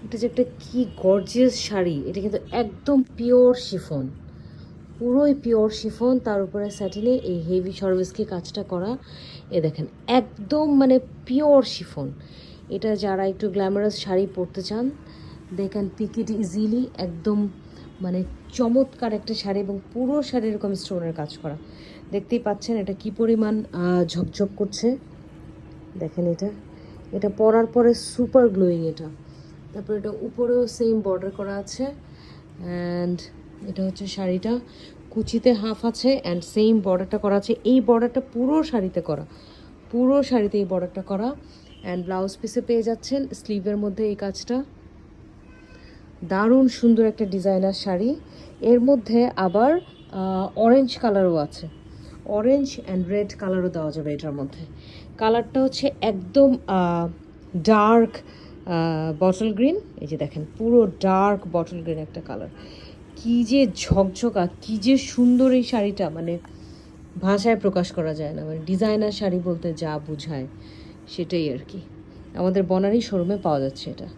এটা যে একটা কি গর্জিয়াস শাড়ি, এটা কিন্তু একদম পিওর শিফন, পুরোই পিওর শিফন, তার উপরে স্যাটিনে এই হেভি সরবেস্কি কাজটা করা। এ দেখেন একদম মানে পিওর শিফন। এটা যারা একটু গ্ল্যামারাস শাড়ি পরতে চান, they can pick it easily. একদম মানে চমৎকার একটা শাড়ি, এবং পুরো শাড়ি এরকম স্টোনের কাজ করা। দেখতেই পাচ্ছেন এটা কি পরিমাণ ঝকঝক করছে। দেখেন এটা, এটা পরার পরে সুপার গ্লোয়িং এটা। তারপর এটা উপরেও সেম বর্ডার করা আছে। অ্যান্ড এটা হচ্ছে শাড়িটা, কুচিতে হাফ আছে অ্যান্ড সেম বর্ডারটা করা আছে। এই বর্ডারটা পুরো শাড়িতে করা, পুরো শাড়িতে এই বর্ডারটা করা। অ্যান্ড ব্লাউজ পিসে পেয়ে যাচ্ছেন স্লিভের মধ্যে এই কাজটা। দারুণ সুন্দর একটা ডিজাইনার শাড়ি। এর মধ্যে আবার অরেঞ্জ কালারও আছে, অরেঞ্জ অ্যান্ড রেড কালারও দেওয়া যাবে এটার মধ্যে। কালারটা হচ্ছে একদম ডার্ক বটল গ্রিন। এই যে দেখেন পুরো ডার্ক বটল গ্রিন একটা কালার, কি যে ঝকঝকা, কি যে সুন্দর এই শাড়িটা, মানে ভাষায় প্রকাশ করা যায় না। মানে ডিজাইনার শাড়ি বলতে যা বোঝায় সেটাই আর কি। আমাদের বনানী শোরুমে পাওয়া যাচ্ছে এটা।